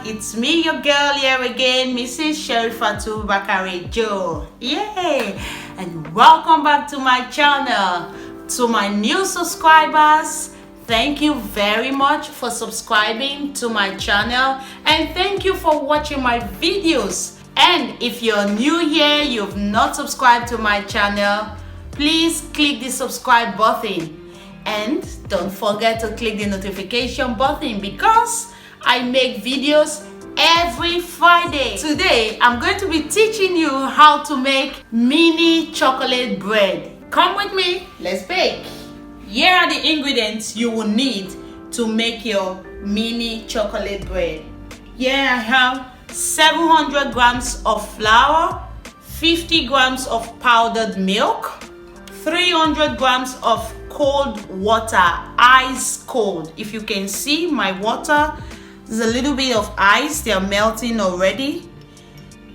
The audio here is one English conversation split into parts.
It's me, your girl, here again, Mrs. Sherifatu Bakare Joe. Yay! And welcome back to my channel. To my new subscribers, thank you very much for subscribing to my channel, and thank you for watching my videos. And if you're new here, you've not subscribed to my channel, please click the subscribe button, and don't forget to click the notification button because I make videos every Friday. Today, I'm going to be teaching you how to make mini chocolate bread. Come with me, let's bake. Here are the ingredients you will need to make your mini chocolate bread. Here I have 700 grams of flour, 50 grams of powdered milk, 300 grams of cold water, ice cold. If you can see my water, there's a little bit of ice, they are melting already.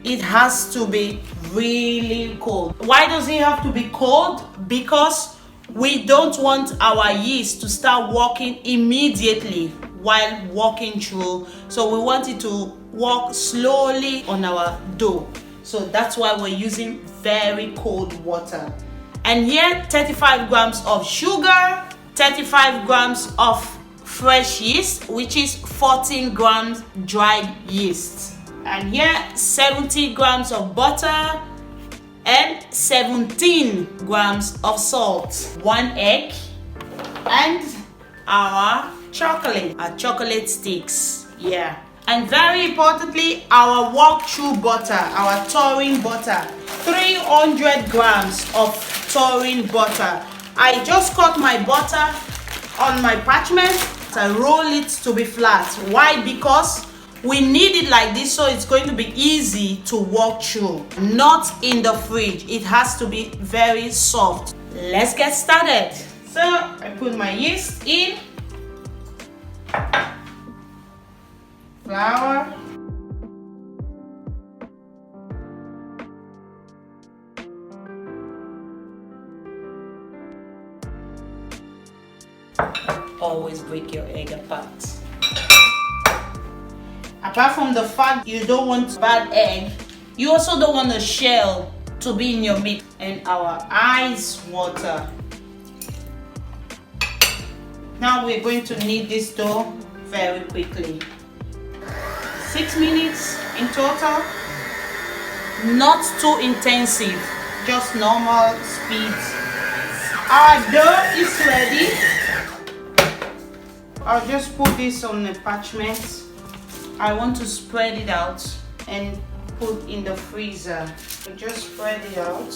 It has to be really cold. Why does it have to be cold? Because we don't want our yeast to start working immediately while working through. So we want it to work slowly on our dough. So that's why we're using very cold water. And here, 35 grams of sugar, 35 grams of fresh yeast, which is 14 grams dried yeast. And here 70 grams of butter and 17 grams of salt, 1 egg, and our chocolate sticks. Yeah. And very importantly, our walk-through butter, our taurine butter, 300 grams of taurine butter. I just cut my butter on my parchment. I roll it to be flat. Why? Because we need it like this, so it's going to be easy to walk through, not in the fridge. It has to be very soft. Let's get started. So I put my yeast in, flour, always break your egg apart. Apart from the fact you don't want bad egg, you also don't want the shell to be in your meat. And our ice water. Now we're going to knead this dough very quickly. 6 minutes in total. Not too intensive, just normal speed. Our dough is ready. I'll just put this on the parchment. I want to spread it out and put in the freezer. So just spread it out.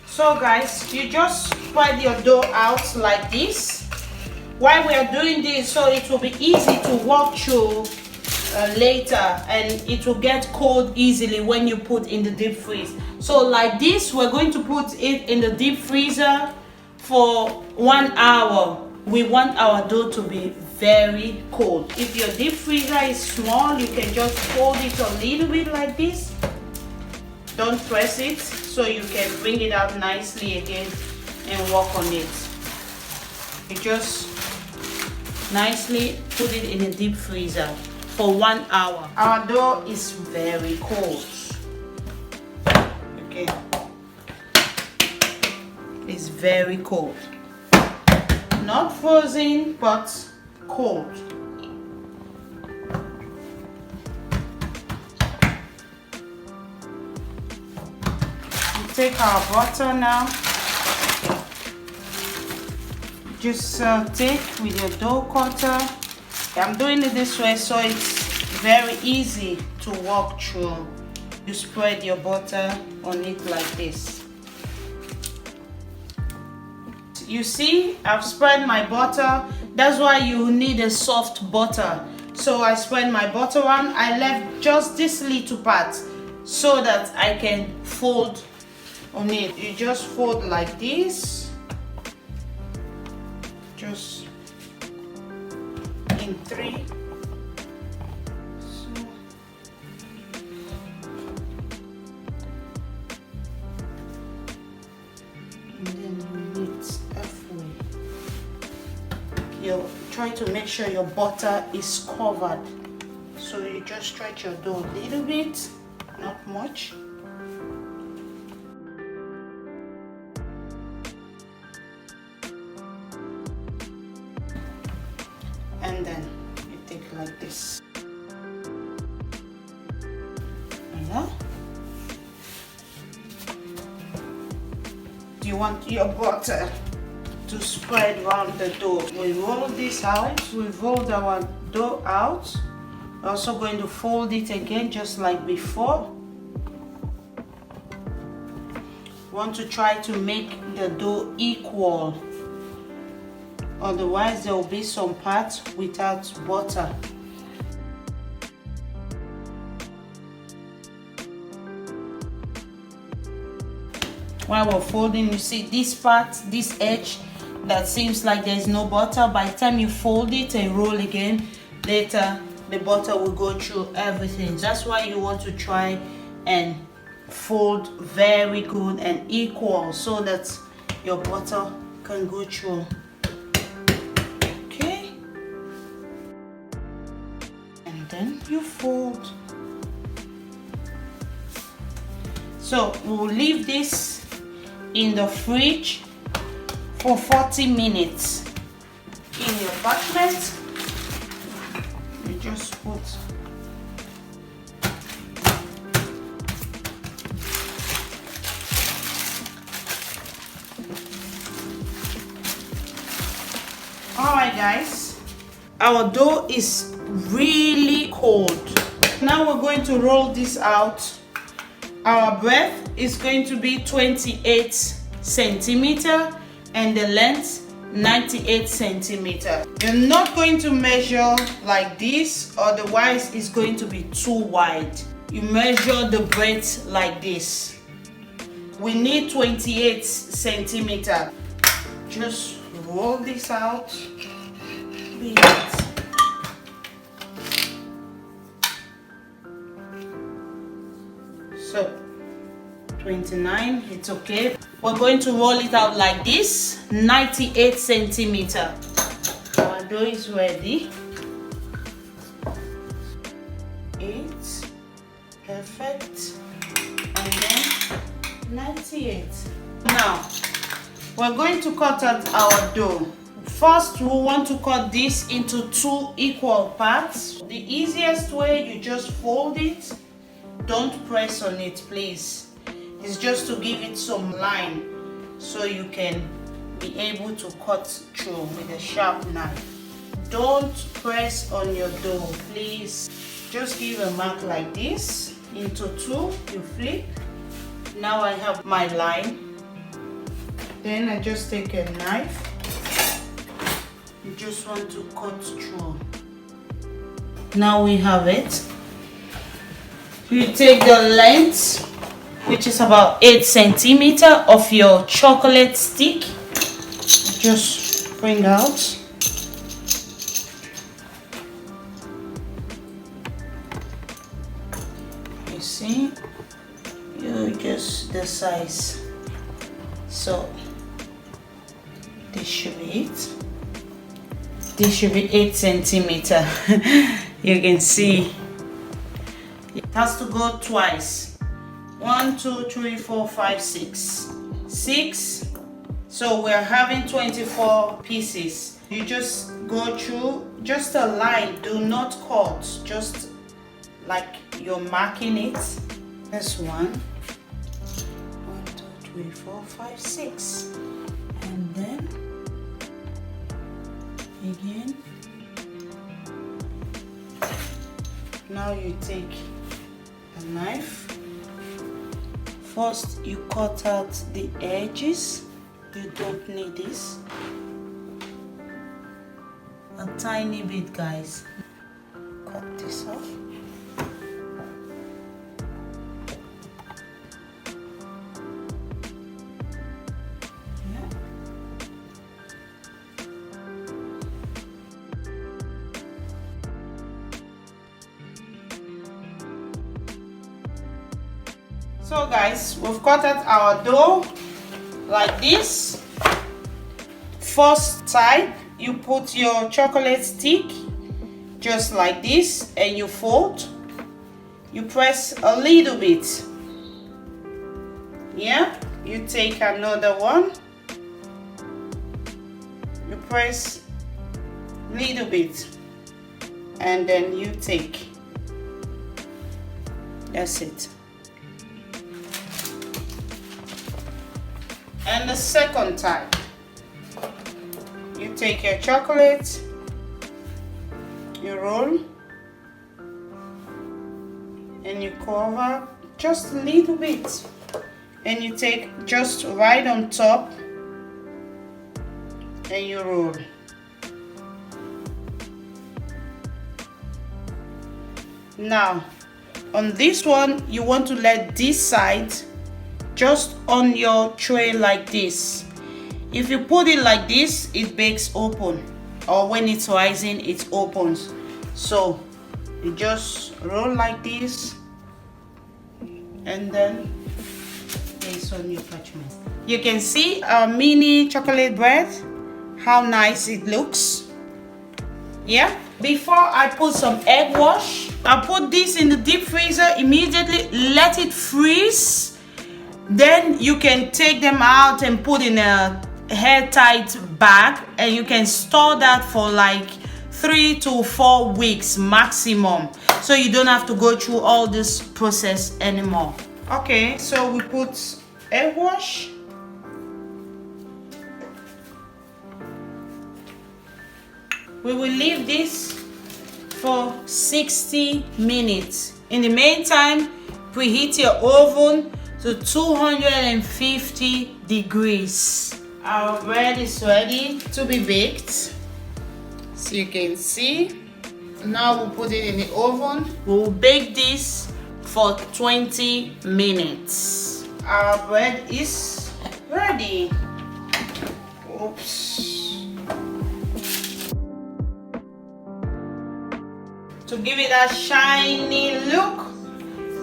So guys, you just spread your dough out like this. Why we are doing this, so it will be easy to walk through later, and it will get cold easily when you put in the deep freeze. So like this, we're going to put it in the deep freezer for 1 hour. We want our dough to be very cold. If your deep freezer is small, you can just fold it a little bit like this. Don't press it, so you can bring it out nicely again and work on it. You just nicely put it in the deep freezer for 1 hour. Our dough is very cold. Okay. It's very cold. Not frozen, but cold. We take our butter now. Just take with your dough cutter. I'm doing it this way so it's very easy to walk through. You spread your butter on it like this. You see, I've spread my butter. That's why you need a soft butter. So I spread my butter on. I left just this little part so that I can fold on it. You just fold like this. Just in 3. So try to make sure your butter is covered. So you just stretch your dough a little bit, not much. And then you take like this. You want your butter to spread around the dough. We roll this out. We've rolled our dough out. We're also going to fold it again just like before. We want to try to make the dough equal. Otherwise there will be some parts without butter. While we're folding, you see this part, this edge that seems like there's no butter. By the time you fold it and roll again, later the butter will go through everything. That's why you want to try and fold very good and equal so that your butter can go through. Okay, and then you fold. So we'll leave this in the fridge for 40 minutes. In your parchment, you just put alright guys, our dough is really cold. Now we're going to roll this out. Our breadth is going to be 28 centimeter and the length 98 centimeter. You're not going to measure like this, otherwise it's going to be too wide. You measure the breadth like this. We need 28 centimeter. Just roll this out. So 29, it's okay. We're going to roll it out like this, 98 centimeter. Our dough is ready. 8, perfect, and then 98. Now we're going to cut out our dough. First, we want to cut this into 2 equal parts. The easiest way, you just fold it. Don't press on it, please. It's just to give it some line so you can be able to cut through with a sharp knife. Don't press on your dough, please. Just give a mark like this into 2. You flip. Now I have my line. Then I just take a knife. You just want to cut through. Now we have it. You take the length, which is about 8 centimeter of your chocolate stick. Just bring out. You see, you just the size. So this should be it. This should be 8 centimeter. You can see. It has to go twice. 1, 2, 3, 4, 5, 6. 6. So we're having 24 pieces. You just go through just a line. Do not cut. Just like you're marking it. That's 1. 1, 2, 3, 4, 5, 6. And then again. Now you take a knife. First you cut out the edges. You don't need this. A tiny bit, guys. Cut this off. So guys, we've cut out our dough like this. First side, you put your chocolate stick just like this and you fold. You press a little bit. Yeah, you take another one. You press a little bit and then you take. That's it. And the second time, you take your chocolate, you roll, and you cover just a little bit, and you take just right on top, and you roll. Now, on this one, you want to let this side just on your tray like this. If you put it like this, it bakes open, or when it's rising, it opens. So you just roll like this and then place on your parchment. You can see our mini chocolate bread, how nice it looks. Yeah, before I put some egg wash, I put this in the deep freezer immediately, let it freeze. Then you can take them out and put in a airtight bag, and you can store that for like 3 to 4 weeks maximum, so you don't have to go through all this process anymore. Okay, so we put egg wash. We will leave this for 60 minutes. In the meantime, preheat your oven to 250 degrees. Our bread is ready to be baked. So you can see. Now we'll put it in the oven. We'll bake this for 20 minutes. Our bread is ready. Oops. To give it a shiny look,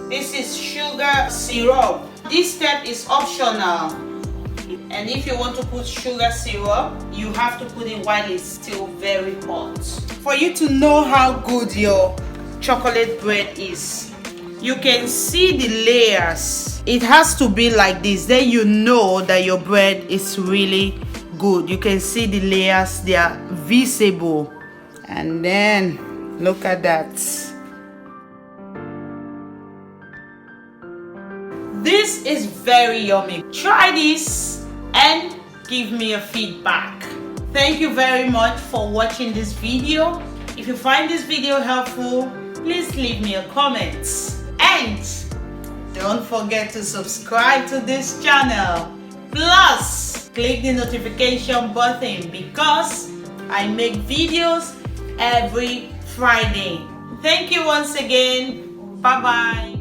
this is sugar syrup. This step is optional, and if you want to put sugar syrup, you have to put it while it's still very hot. For you to know how good your chocolate bread is, you can see the layers. It has to be like this, then you know that your bread is really good. You can see the layers, they are visible. And then look at that. This is very yummy. Try this and give me a feedback. Thank you very much for watching this video. If you find this video helpful, please leave me a comment. And don't forget to subscribe to this channel. Plus, click the notification button because I make videos every Friday. Thank you once again. Bye bye.